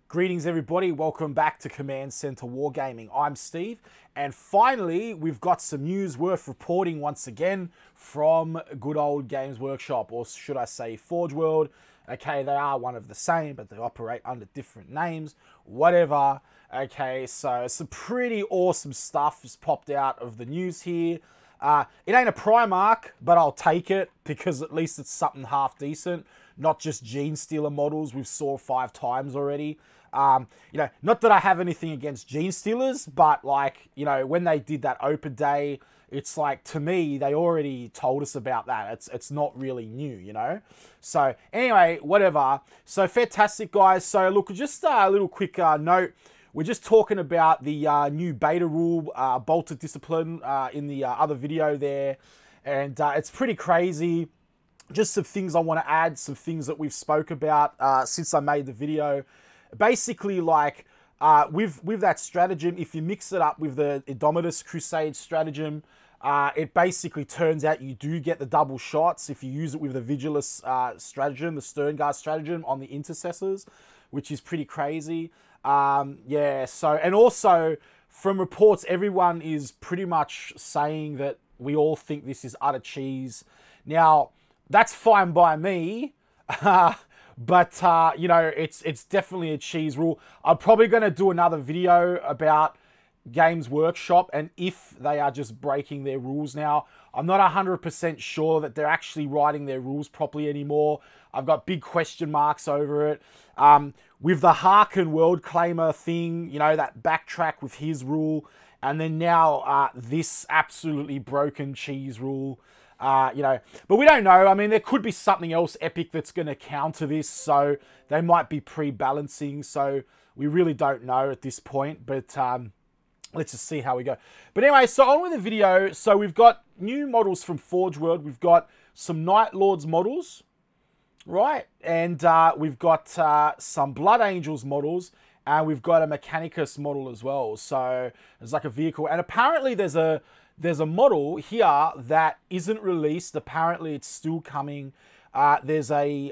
Greetings everybody, welcome back to Command Center Wargaming. I'm Steve, and finally we've got some news worth reporting once again from good old Games Workshop, or should I say Forgeworld. Okay, they are one of the same, but they operate under different names, whatever. Okay, so some pretty awesome stuff has popped out of the news here. It ain't a Primarch, but I'll take it because at least it's something half decent, not just Gene Stealer models we've saw 5 times already. You know, not that I have anything against Gene Stealers, but like, you know, when they did that open day, it's like, to me, they already told us about that. It's not really new, you know? So anyway, whatever. So fantastic, guys. So look, just a little quick note. We're just talking about the new beta rule, Bolted Discipline, in the other video there. And it's pretty crazy. Just some things I want to add, some things that we've spoke about since I made the video. Basically, like, with that stratagem, if you mix it up with the Ordinatus Crusade stratagem, it basically turns out you do get the double shots if you use it with the Vigilus stratagem, the Sternguard stratagem on the Intercessors, which is pretty crazy. Yeah, so, and also, from reports, everyone is pretty much saying that we all think this is utter cheese. Now, that's fine by me. But, you know, it's definitely a cheese rule. I'm probably going to do another video about Games Workshop and if they are just breaking their rules now. I'm not 100% sure that they're actually writing their rules properly anymore. I've got big question marks over it. With the Harken World Claimer thing, you know, that backtrack with his rule. And then now this absolutely broken cheese rule. You know, but we don't know. I mean, there could be something else epic that's going to counter this, so they might be pre-balancing, so we really don't know at this point, but let's just see how we go. But anyway, so on with the video. So we've got new models from Forgeworld. We've got some Night Lords models, right? And we've got some Blood Angels models, and we've got a Mechanicus model as well. So it's like a vehicle, and apparently there's a model here that isn't released. Apparently it's still coming. There's a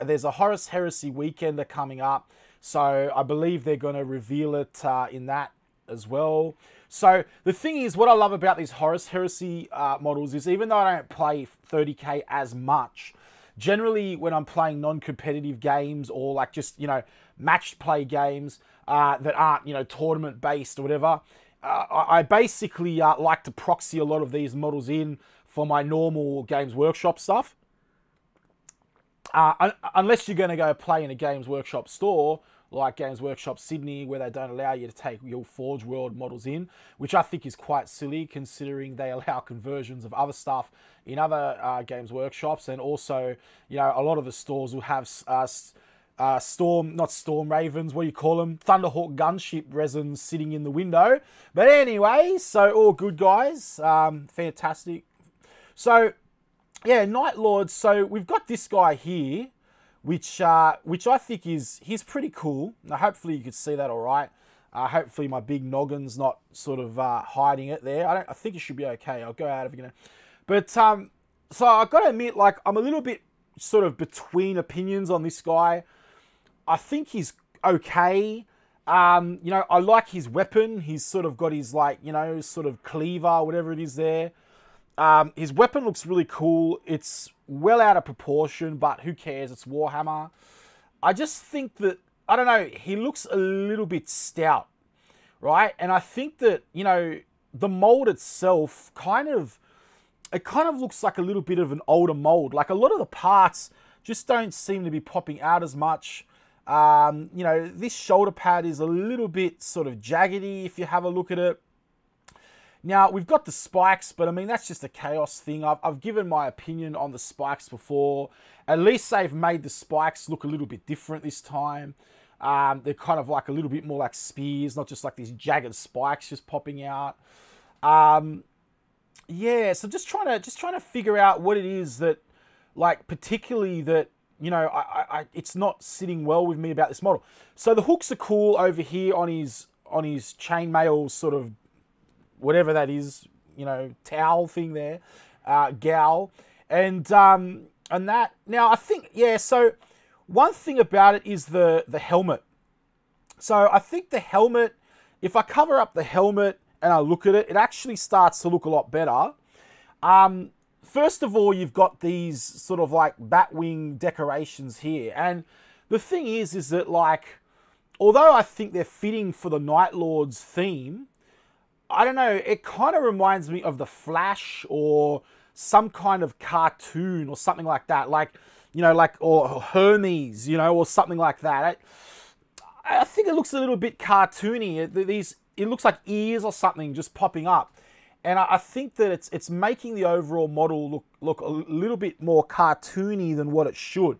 Horus Heresy Weekender coming up. So I believe they're going to reveal it in that as well. So the thing is, what I love about these Horus Heresy models is, even though I don't play 30K as much, generally when I'm playing non-competitive games or like just, you know, matched play games that aren't, you know, tournament based or whatever, I basically like to proxy a lot of these models in for my normal Games Workshop stuff. Unless you're going to go play in a Games Workshop store, like Games Workshop Sydney, where they don't allow you to take your Forgeworld models in, which I think is quite silly, considering they allow conversions of other stuff in other Games Workshops. And also, you know, a lot of the stores will have not Storm Ravens, what do you call them? Thunderhawk gunship resins sitting in the window. But anyway, so all good, guys. Fantastic. So, yeah, Night Lords. So we've got this guy here, which I think he's pretty cool. Now, hopefully you could see that all right. Hopefully my big noggin's not sort of hiding it there. I think it should be okay. I'll go out of it, you know. But so I've got to admit, like, I'm a little bit sort of between opinions on this guy. I think he's okay. You know, I like his weapon. He's sort of got his, like, you know, sort of cleaver, whatever it is there. His weapon looks really cool. It's well out of proportion, but who cares? It's Warhammer. I just think that, I don't know, he looks a little bit stout, right? And I think that, you know, the mold itself kind of looks like a little bit of an older mold. Like, a lot of the parts just don't seem to be popping out as much. You know, this shoulder pad is a little bit sort of jaggedy if you have a look at it. Now, we've got the spikes, but I mean, that's just a chaos thing. I've given my opinion on the spikes before. At least they've made the spikes look a little bit different this time. They're kind of like a little bit more like spears, not just like these jagged spikes just popping out. Yeah, so just trying to figure out what it is that, like, particularly that, you know, it's not sitting well with me about this model. So the hooks are cool over here on his chainmail sort of whatever that is, you know, towel thing there, gowl, and that. Now I think, yeah. So one thing about it is the helmet. So I think the helmet, if I cover up the helmet and I look at it, it actually starts to look a lot better. First of all, you've got these sort of like batwing decorations here. And the thing is that like, although I think they're fitting for the Night Lord's theme, I don't know, it kind of reminds me of the Flash or some kind of cartoon or something like that. Like, you know, like, or Hermes, you know, or something like that. I think it looks a little bit cartoony. It looks like ears or something just popping up. And I think that it's making the overall model look a little bit more cartoony than what it should.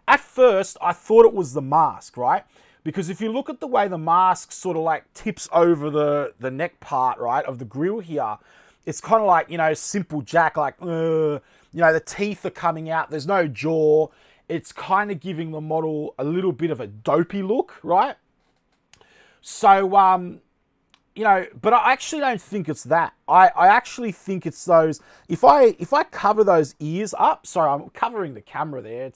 At first, I thought it was the mask, right? Because if you look at the way the mask sort of like tips over the neck part, right, of the grill here, it's kind of like, you know, simple Jack, like, you know, the teeth are coming out. There's no jaw. It's kind of giving the model a little bit of a dopey look, right? So, you know, but I actually don't think it's that. I actually think it's those, if I cover those ears up, sorry, I'm covering the camera there.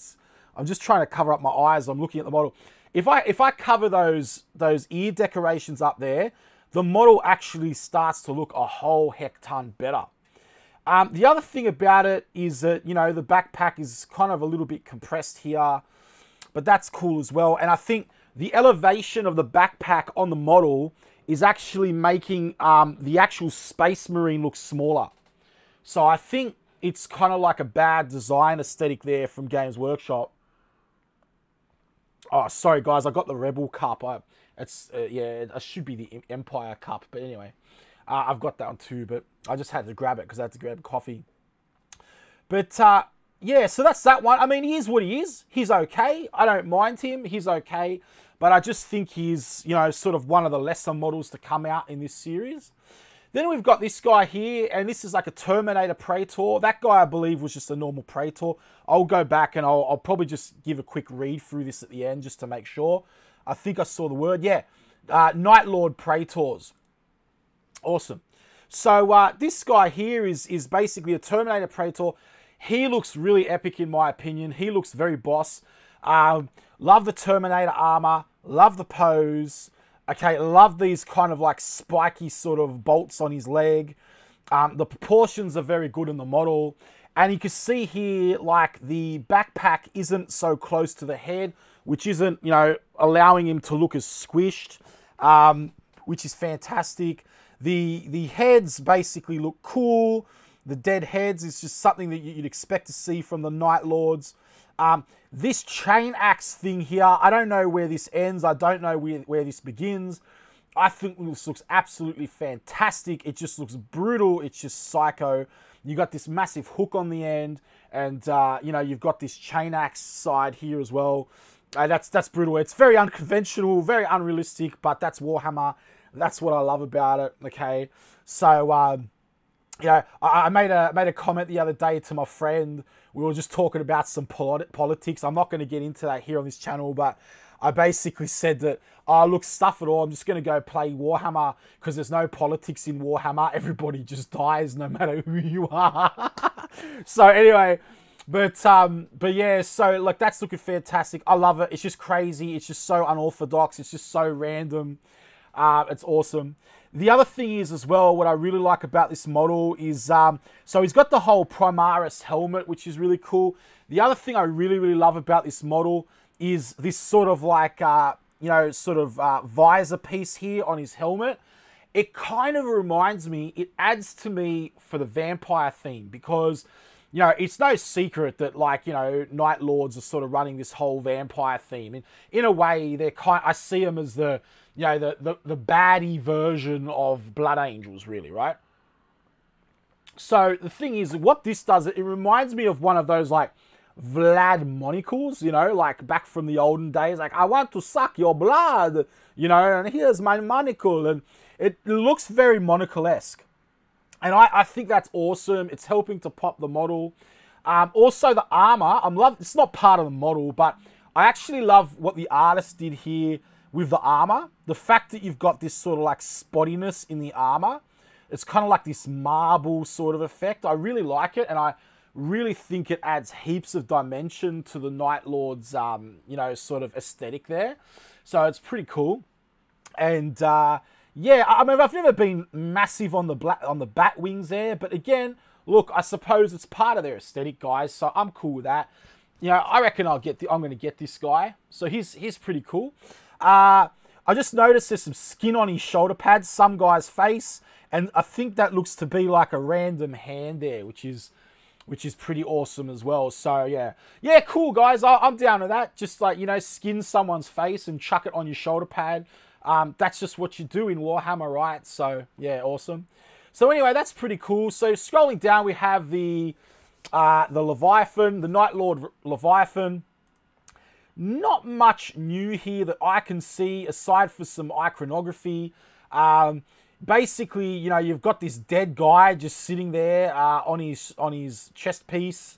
I'm just trying to cover up my eyes. I'm looking at the model. If I cover those ear decorations up there, the model actually starts to look a whole heck ton better. The other thing about it is that, you know, the backpack is kind of a little bit compressed here, but that's cool as well. And I think the elevation of the backpack on the model is actually making the actual Space Marine look smaller. So I think it's kind of like a bad design aesthetic there from Games Workshop. Oh, sorry guys, I got the Rebel Cup. Yeah, it should be the Empire Cup, but anyway. I've got that one too, but I just had to grab it because I had to grab coffee. But yeah, so that's that one. I mean, he is what he is. He's okay. I don't mind him. He's okay. But I just think he's, you know, sort of one of the lesser models to come out in this series. Then we've got this guy here, and this is like a Terminator Praetor. That guy, I believe, was just a normal Praetor. I'll go back and I'll probably just give a quick read through this at the end just to make sure. I think I saw the word. Yeah, Night Lord Praetors. Awesome. So this guy here is basically a Terminator Praetor. He looks really epic in my opinion. He looks very boss. Love the Terminator armor. Love the pose. Okay, love these kind of like spiky sort of bolts on his leg. The proportions are very good in the model. And you can see here, like, the backpack isn't so close to the head, which isn't, you know, allowing him to look as squished, which is fantastic. The heads basically look cool. The dead heads is just something that you'd expect to see from the Night Lords. This chain axe thing here, I don't know where this ends. I don't know where this begins. I think this looks absolutely fantastic. It just looks brutal. It's just psycho. You got this massive hook on the end, and you know, you've got this chain axe side here as well. That's brutal. It's very unconventional, very unrealistic, but that's Warhammer. That's what I love about it. Okay, so yeah, I made a comment the other day to my friend. We were just talking about some politics. I'm not going to get into that here on this channel, but I basically said that, oh, look, stuff it all. I'm just going to go play Warhammer because there's no politics in Warhammer. Everybody just dies no matter who you are. So anyway, but yeah, so like that's looking fantastic. I love it. It's just crazy. It's just so unorthodox. It's just so random. It's awesome. The other thing is as well, what I really like about this model is, so he's got the whole Primaris helmet, which is really cool. The other thing I really, really love about this model is this sort of like, you know, sort of visor piece here on his helmet. It kind of reminds me, it adds to me for the vampire theme because, you know, it's no secret that, like, you know, Night Lords are sort of running this whole vampire theme. And in a way, they're I see them as the, you know, the baddie version of Blood Angels, really, right? So the thing is, what this does, it reminds me of one of those, like, Vlad monocles, you know, like back from the olden days. Like, I want to suck your blood, you know, and here's my monocle. And it looks very monocle-esque. And I think that's awesome. It's helping to pop the model. Also, the armor, it's not part of the model, but I actually love what the artist did here with the armor. The fact that you've got this sort of like spottiness in the armor. It's kind of like this marble sort of effect. I really like it, and I really think it adds heaps of dimension to the Night Lord's, you know, sort of aesthetic there. So it's pretty cool. And yeah, I mean, I've never been massive on the bat wings there, but again, look, I suppose it's part of their aesthetic, guys. So I'm cool with that. You know, I reckon I'm going to get this guy. So he's pretty cool. I just noticed there's some skin on his shoulder pads, some guy's face, and I think that looks to be like a random hand there, which is pretty awesome as well. So yeah, cool, guys. I'm down with that. Just like, you know, skin someone's face and chuck it on your shoulder pad. That's just what you do in Warhammer, right? So yeah, awesome. So anyway, that's pretty cool. So scrolling down, we have the Leviathan, the Night Lord Leviathan. Not much new here that I can see, aside for some iconography. Basically, you know, you've got this dead guy just sitting there on his chest piece,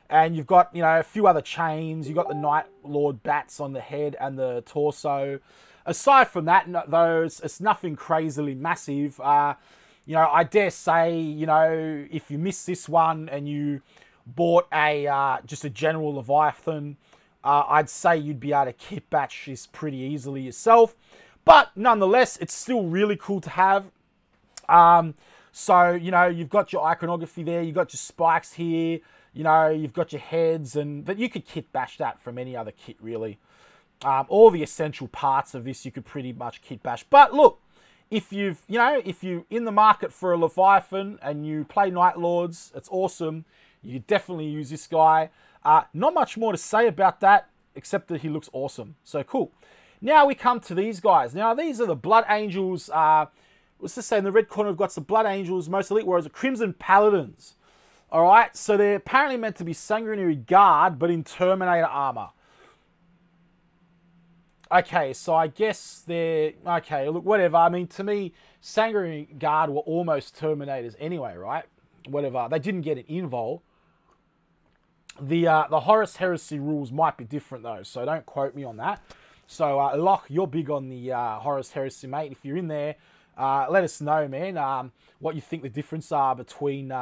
and you've got, you know, a few other chains. You've got the Night Lord bats on the head and the torso. Aside from that, though, it's nothing crazily massive. You know, I dare say, you know, if you missed this one and you bought just a general Leviathan, I'd say you'd be able to kit batch this pretty easily yourself. But nonetheless, it's still really cool to have. So, you know, you've got your iconography there. You've got your spikes here. You know, you've got your heads. But you could kit bash that from any other kit, really. All the essential parts of this, you could pretty much kit bash. But look, if you're in the market for a Leviathan and you play Night Lords, it's awesome. You definitely use this guy. Not much more to say about that, except that he looks awesome. So cool. Now we come to these guys. Now these are the Blood Angels. Let's just say in the red corner, we've got some Blood Angels, most elite warriors, the Crimson Paladins. All right, so they're apparently meant to be Sanguinary Guard, but in Terminator armor. Okay, so I guess they're... Okay, look, whatever. I mean, to me, Sanguinary Guard were almost Terminators anyway, right? Whatever. They didn't get an invol. The Horus Heresy rules might be different, though, so don't quote me on that. So, Locke, you're big on the Horus Heresy, mate. If you're in there, let us know, man, what you think the difference are between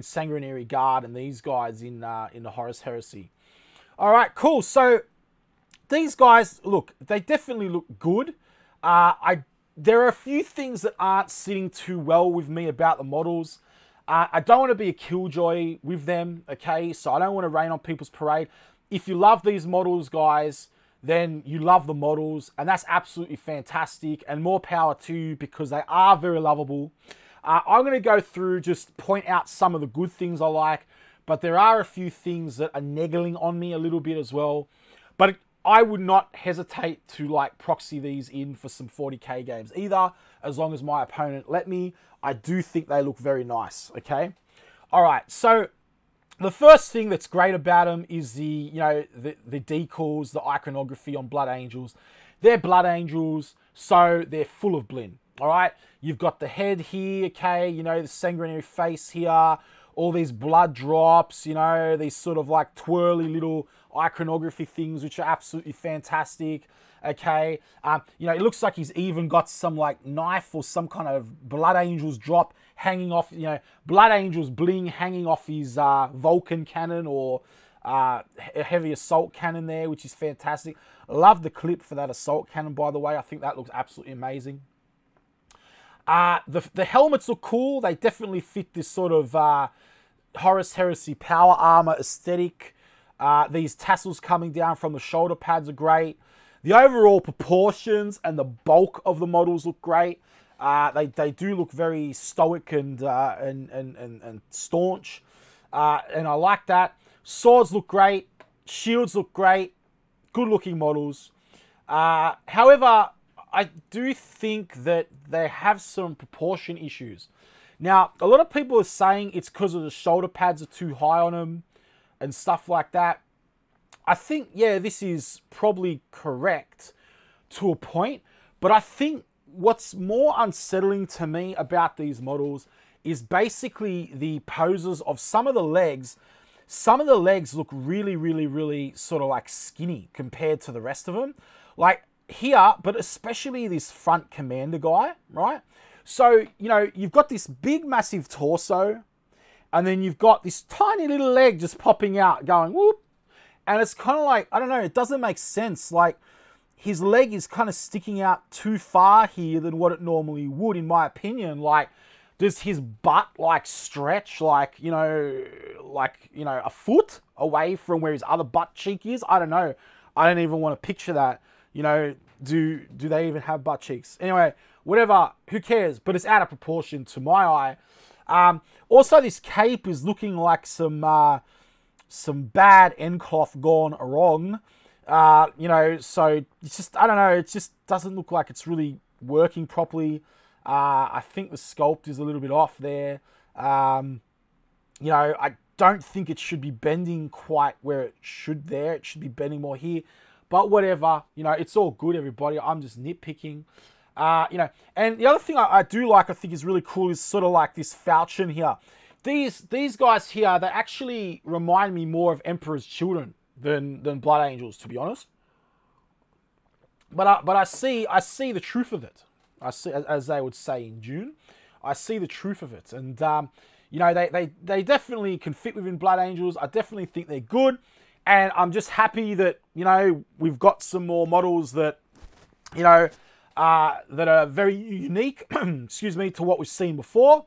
Sanguinary Guard and these guys in the Horus Heresy. All right, cool. So... these guys, look, they definitely look good. There are a few things that aren't sitting too well with me about the models. I don't want to be a killjoy with them, okay? So I don't want to rain on people's parade. If you love these models, guys, then you love the models, and that's absolutely fantastic, and more power to you because they are very lovable. I'm going to go through, just point out some of the good things I like, but there are a few things that are niggling on me a little bit as well. But I would not hesitate to like proxy these in for some 40k games either, as long as my opponent let me. I do think they look very nice, okay? All right, so the first thing that's great about them is the decals, the iconography on Blood Angels. They're Blood Angels, so they're full of blin, all right? You've got the head here, okay? You know, the sanguinary face here, all these blood drops, you know, these sort of like twirly little iconography things, which are absolutely fantastic, okay? You know, it looks like he's even got some like knife or some kind of Blood Angels drop hanging off, you know, Blood Angels bling hanging off his Vulcan cannon or a heavy assault cannon there, which is fantastic. I love the clip for that assault cannon, by the way. I think that looks absolutely amazing. The helmets look cool. They definitely fit this sort of Horus Heresy power armor aesthetic. These tassels coming down from the shoulder pads are great. The overall proportions and the bulk of the models look great. They do look very stoic and staunch, and I like that. Swords look great. Shields look great. Good looking models. However, I do think that they have some proportion issues. Now, a lot of people are saying it's because of the shoulder pads are too high on them and stuff like that. I think, yeah, this is probably correct to a point, but I think what's more unsettling to me about these models is basically the poses of some of the legs. Some of the legs look really, really, really sort of like skinny compared to the rest of them. Like here, but especially this front commander guy, right? So, you know, you've got this big, massive torso, and then you've got this tiny little leg just popping out going, whoop. And it's kind of like, I don't know, it doesn't make sense. Like, his leg is kind of sticking out too far here than what it normally would, in my opinion. Like, does his butt like stretch like, you know, a foot away from where his other butt cheek is? I don't know. I don't even want to picture that. You know, do they even have butt cheeks? Anyway, whatever, who cares? But it's out of proportion to my eye. Also, this cape is looking like some bad end cloth gone wrong. You know, so it's just, I don't know, it just doesn't look like it's really working properly. I think the sculpt is a little bit off there. You know, I don't think it should be bending quite where it should there. It should be bending more here. But whatever, you know, it's all good, everybody. I'm just nitpicking. You know, and the other thing I do like, I think is really cool, is sort of like this falchion here. These guys here, they actually remind me more of Emperor's Children than Blood Angels, to be honest. But I see the truth of it. I see, as they would say in June, I see the truth of it. And you know, they definitely can fit within Blood Angels. I definitely think they're good. And I'm just happy that, you know, we've got some more models that, you know, that are very unique, excuse me, to what we've seen before.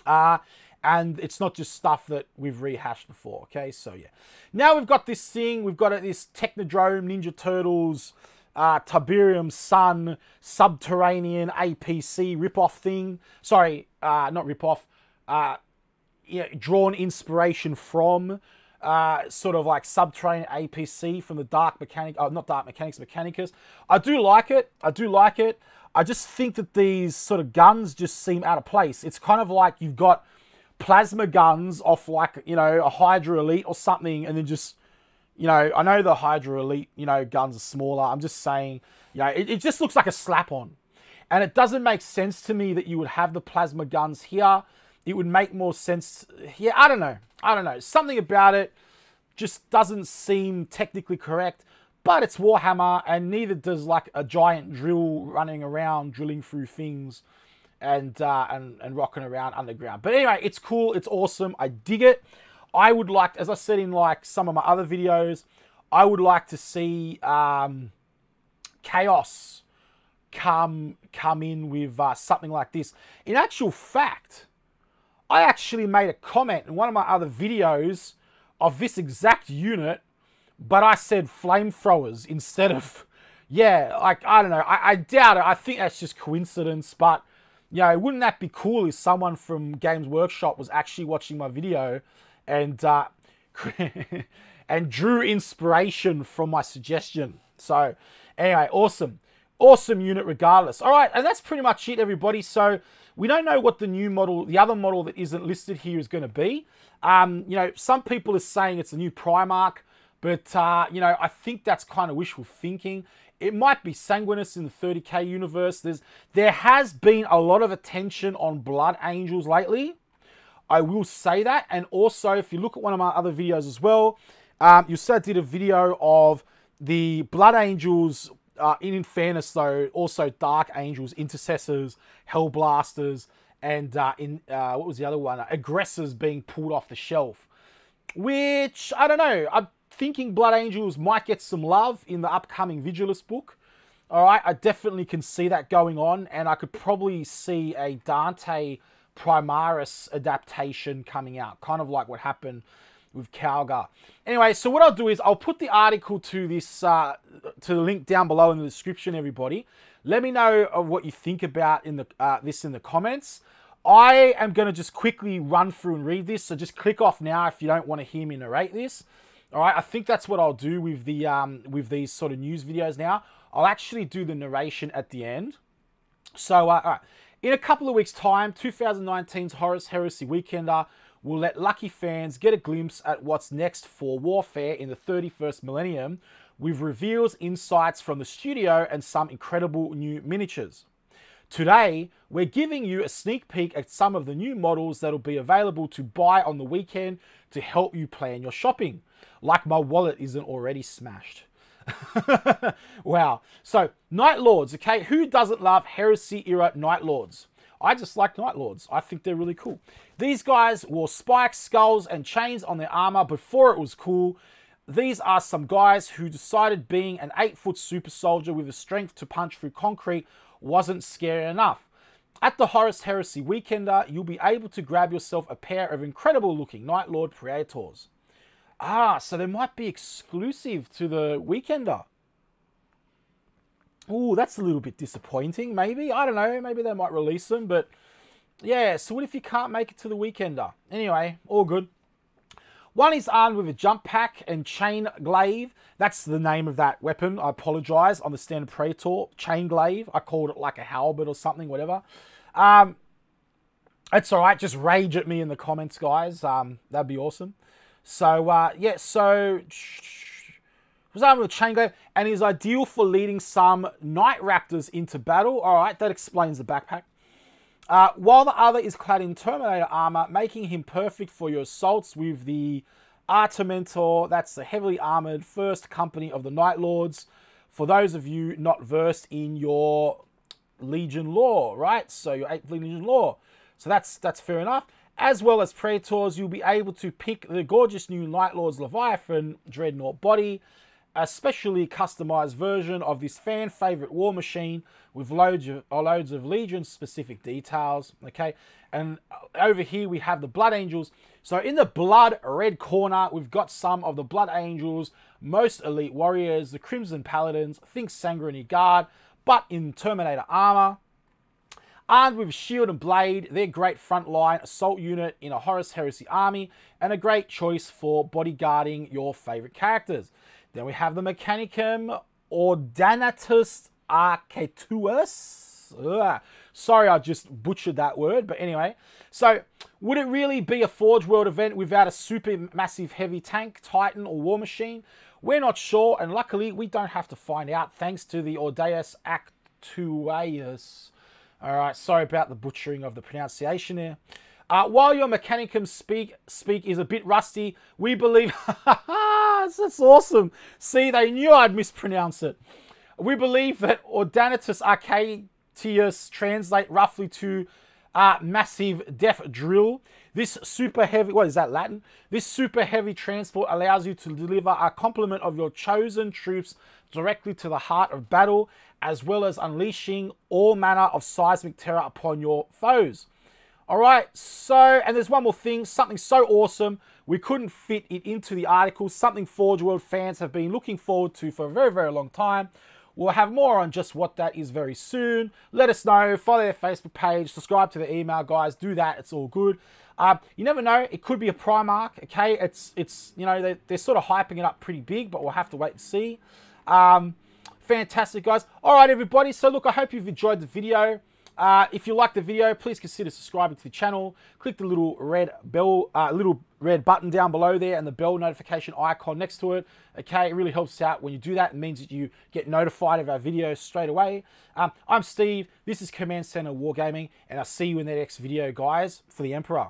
And it's not just stuff that we've rehashed before, okay? So, yeah. Now we've got this thing. We've got this Technodrome, Ninja Turtles, Tiberium Sun, Subterranean APC ripoff thing. Sorry, not ripoff. Yeah, drawn inspiration from sort of like Subterranean APC from the Dark Mechanic, not Dark Mechanics, Mechanicus. I do like it. I do like it. I just think that these sort of guns just seem out of place. It's kind of like you've got plasma guns off like, you know, a Hydra Elite or something, and then just, you know, I know the Hydra Elite, you know, guns are smaller. I'm just saying, you know, it just looks like a slap-on. And it doesn't make sense to me that you would have the plasma guns here. It would make more sense here. I don't know. I don't know. Something about it just doesn't seem technically correct. But it's Warhammer, and neither does like a giant drill running around, drilling through things and rocking around underground. But anyway, it's cool. It's awesome. I dig it. I would like, as I said in like some of my other videos, I would like to see Chaos come in with something like this. In actual fact, I actually made a comment in one of my other videos of this exact unit, but I said flamethrowers instead of, yeah, like, I don't know. I doubt it. I think that's just coincidence, but, you know, wouldn't that be cool if someone from Games Workshop was actually watching my video and and drew inspiration from my suggestion. So, anyway, awesome. Awesome unit regardless. All right, and that's pretty much it, everybody. So, we don't know what the new model, the other model that isn't listed here, is going to be. You know, some people are saying it's a new Primarch, but, you know, I think that's kind of wishful thinking. It might be Sanguinus in the 30K universe. There has been a lot of attention on Blood Angels lately. I will say that. And also, if you look at one of my other videos as well, you'll see I did a video of the Blood Angels, in fairness though, also Dark Angels, Intercessors, Hellblasters, and what was the other one? Aggressors being pulled off the shelf. Which, I don't know, I'm thinking Blood Angels might get some love in the upcoming Vigilus book. Alright, I definitely can see that going on, and I could probably see a Dante Primaris adaptation coming out, kind of like what happened with Calgar. Anyway, so what I'll do is I'll put the article to this, to the link down below in the description, everybody. Let me know of what you think about this in the comments. I am going to just quickly run through and read this, so just click off now if you don't want to hear me narrate this. All right, I think that's what I'll do with the with these sort of news videos now. I'll actually do the narration at the end. So, all right. In a couple of weeks' time, 2019's Horus Heresy Weekender will let lucky fans get a glimpse at what's next for Warfare in the 31st millennium, with reveals, insights from the studio, and some incredible new miniatures. Today, we're giving you a sneak peek at some of the new models that will be available to buy on the weekend to help you plan your shopping. Like my wallet isn't already smashed. Wow. So, Night Lords, okay? Who doesn't love Heresy era Night Lords? I just like Night Lords. I think they're really cool. These guys wore spikes, skulls, and chains on their armor before it was cool. these are some guys who decided being an 8-foot super soldier with the strength to punch through concrete wasn't scary enough. At the Horus Heresy Weekender, you'll be able to grab yourself a pair of incredible looking Night Lord Praetors. Ah, so they might be exclusive to the Weekender. Ooh, that's a little bit disappointing, maybe. I don't know, maybe they might release them, but yeah, so what if you can't make it to the Weekender? Anyway, all good. One is armed with a jump pack and chain glaive. That's the name of that weapon. I apologize on the standard Praetor. Chain glaive. I called it like a halberd or something, whatever. It's all right. Just rage at me in the comments, guys. That'd be awesome. So, yeah, so was armed with a chain glaive and is ideal for leading some Night Raptors into battle. All right, that explains the backpack. While the other is clad in Terminator armor, making him perfect for your assaults with the Terminator. That's the heavily armored first company of the Night Lords. For those of you not versed in your Legion lore, right? So your 8th Legion lore. So that's fair enough. As well as Praetors, you'll be able to pick the gorgeous new Night Lord's Leviathan Dreadnought body, a specially customized version of this fan favorite war machine with loads of Legion specific details. Okay, and over here we have the Blood Angels. So in the blood red corner, we've got some of the Blood Angels, most elite warriors, the Crimson Paladins. Think Sanguinary Guard, but in Terminator armor. Armed with shield and blade, they're great frontline assault unit in a Horus Heresy army and a great choice for bodyguarding your favorite characters. Then we have the Mechanicum Ordinatus Aktaeus. Sorry, I just butchered that word, but anyway. So, would it really be a Forge World event without a super massive heavy tank, Titan, or War Machine? We're not sure, and luckily we don't have to find out thanks to the Ordinatus Aktaeus. Alright, sorry about the butchering of the pronunciation there. While your Mechanicum speak is a bit rusty, we believe... That's awesome. See, they knew I'd mispronounce it. We believe that Ordinatus Aktaeus translate roughly to massive death drill. This super heavy... What is that, Latin? This super heavy transport allows you to deliver a complement of your chosen troops directly to the heart of battle, as well as unleashing all manner of seismic terror upon your foes. All right, so, and there's one more thing, something so awesome, we couldn't fit it into the article, something Forge World fans have been looking forward to for a very, very long time. We'll have more on just what that is very soon. Let us know, follow their Facebook page, subscribe to the email, guys, do that, it's all good. You never know, it could be a Primarch, okay? It's you know, they're sort of hyping it up pretty big, but we'll have to wait and see. Fantastic, guys. All right, everybody, so look, I hope you've enjoyed the video. If you like the video, please consider subscribing to the channel. Click the little red bell, little red button down below there and the bell notification icon next to it. Okay, it really helps us out when you do that. It means that you get notified of our videos straight away. I'm Steve. This is Command Center Wargaming, and I'll see you in the next video, guys, for the Emperor.